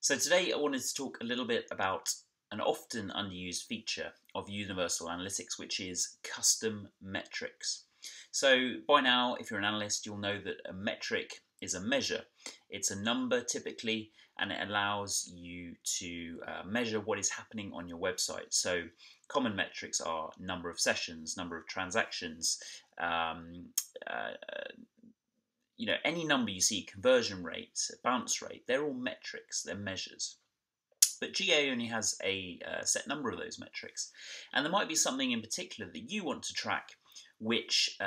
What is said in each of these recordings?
So today I wanted to talk a little bit about an often underused feature of Universal Analytics, which is custom metrics. So by now, if you're an analyst, you'll know that a metric is a measure. It's a number typically, and it allows you to measure what is happening on your website. So common metrics are number of sessions, number of transactions, any number you see, conversion rate, bounce rate, they're all metrics, they're measures. But GA only has a set number of those metrics. And there might be something in particular that you want to track which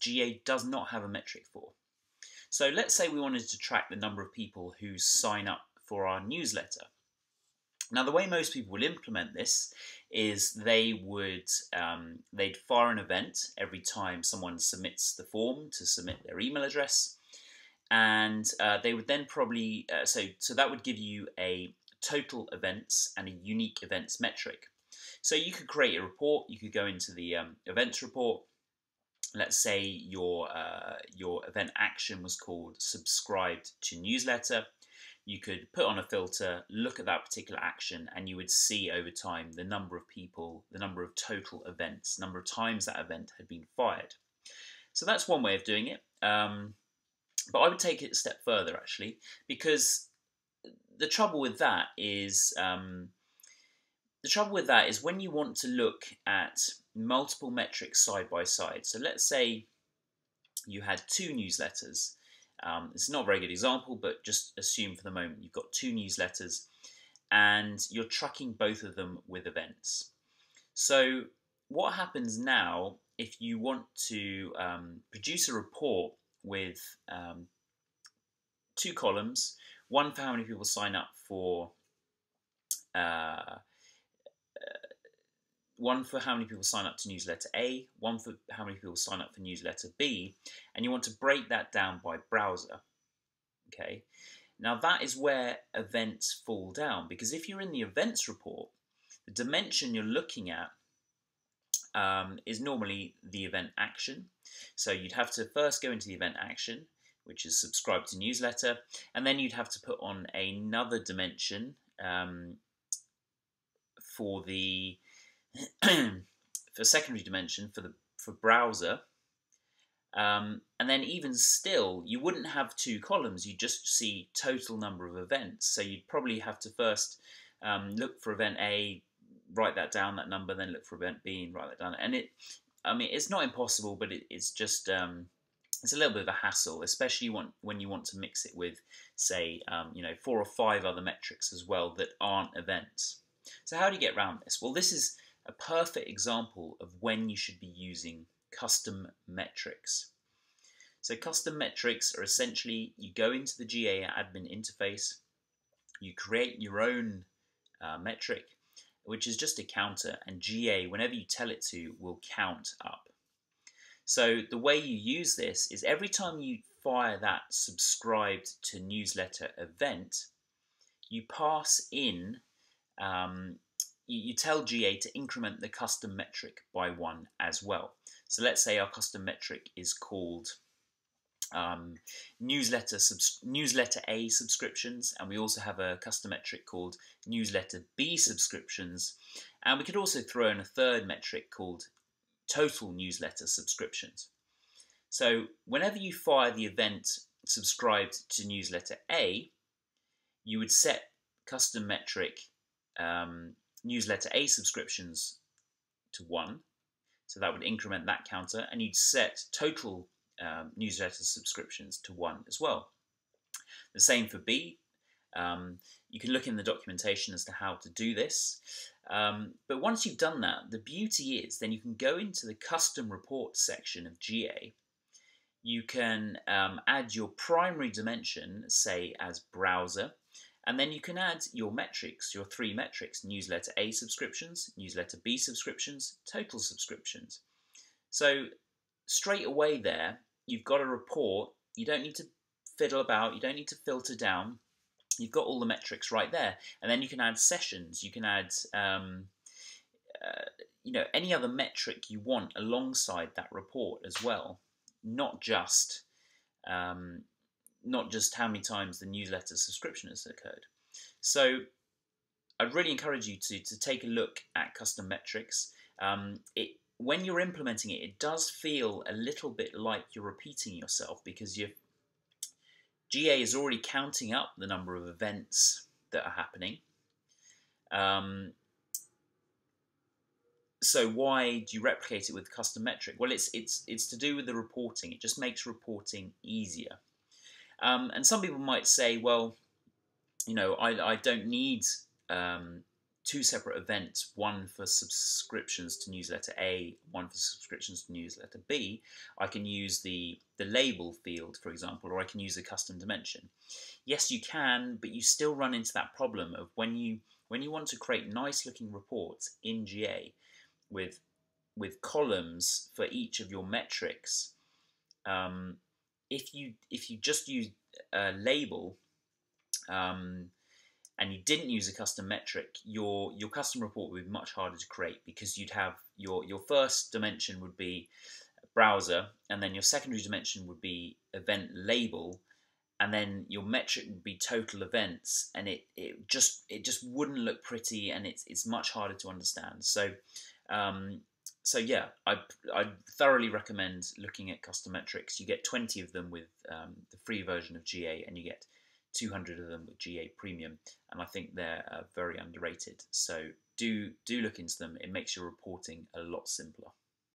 GA does not have a metric for. So let's say we wanted to track the number of people who sign up for our newsletter. Now, the way most people will implement this is they'd fire an event every time someone submits the form to submit their email address, and they would then probably so that would give you a total events and a unique events metric. So you could create a report. You could go into the events report. Let's say your event action was called subscribed to newsletter. You could put on a filter, look at that particular action, and you would see over time the number of people, the number of total events, number of times that event had been fired. So that's one way of doing it. But I would take it a step further, actually, because the trouble with that is when you want to look at multiple metrics side by side. So let's say you had two newsletters. It's not a very good example, but just assume for the moment you've got two newsletters and you're tracking both of them with events. So what happens now if you want to produce a report with two columns, one for how many people sign up for one for how many people sign up to newsletter A, one for how many people sign up for newsletter B, and you want to break that down by browser. Okay, now that is where events fall down, because if you're in the events report, the dimension you're looking at is normally the event action. So you'd have to first go into the event action, which is subscribe to newsletter, and then you'd have to put on another dimension for the for secondary dimension for browser, and then even still you wouldn't have two columns, you just see total number of events. So you'd probably have to first look for event A, write that down, that number, then look for event B and write that down. And it's not impossible, but it's just it's a little bit of a hassle, especially when you want to mix it with, say, 4 or 5 other metrics as well that aren't events. So how do you get around this? Well, this is a perfect example of when you should be using custom metrics. So custom metrics are essentially, you go into the GA admin interface, you create your own metric, which is just a counter, and GA, whenever you tell it to, will count up. So the way you use this is every time you fire that subscribed to newsletter event, you pass in you tell GA to increment the custom metric by 1 as well. So let's say our custom metric is called newsletter A subscriptions, and we also have a custom metric called newsletter B subscriptions, and we could also throw in a third metric called total newsletter subscriptions. So whenever you fire the event subscribed to newsletter A, you would set custom metric newsletter A subscriptions to 1, so that would increment that counter, and you'd set total newsletter subscriptions to 1 as well. The same for B. You can look in the documentation as to how to do this, but once you've done that, the beauty is then you can go into the custom report section of GA. You can add your primary dimension, say as browser, and then you can add your metrics, your 3 metrics: newsletter A subscriptions, newsletter B subscriptions, total subscriptions. So straight away there, you've got a report. You don't need to fiddle about, you don't need to filter down. You've got all the metrics right there. And then you can add sessions, you can add any other metric you want alongside that report as well, not just how many times the newsletter subscription has occurred. So I'd really encourage you to take a look at custom metrics. When you're implementing it, it does feel a little bit like you're repeating yourself because GA is already counting up the number of events that are happening. So why do you replicate it with custom metric? Well, it's to do with the reporting. It just makes reporting easier. And some people might say, well, I don't need two separate events, one for subscriptions to newsletter A, one for subscriptions to newsletter B. I can use the label field, for example, or I can use a custom dimension. Yes, you can, but you still run into that problem of when you want to create nice looking reports in GA with columns for each of your metrics. If you just use a label and you didn't use a custom metric, your custom report would be much harder to create because you'd have your first dimension would be browser, and then your secondary dimension would be event label, and then your metric would be total events, and it just wouldn't look pretty, and it's much harder to understand. So yeah, I thoroughly recommend looking at custom metrics. You get 20 of them with the free version of GA, and you get 200 of them with GA Premium, and I think they're very underrated. So do look into them. It makes your reporting a lot simpler.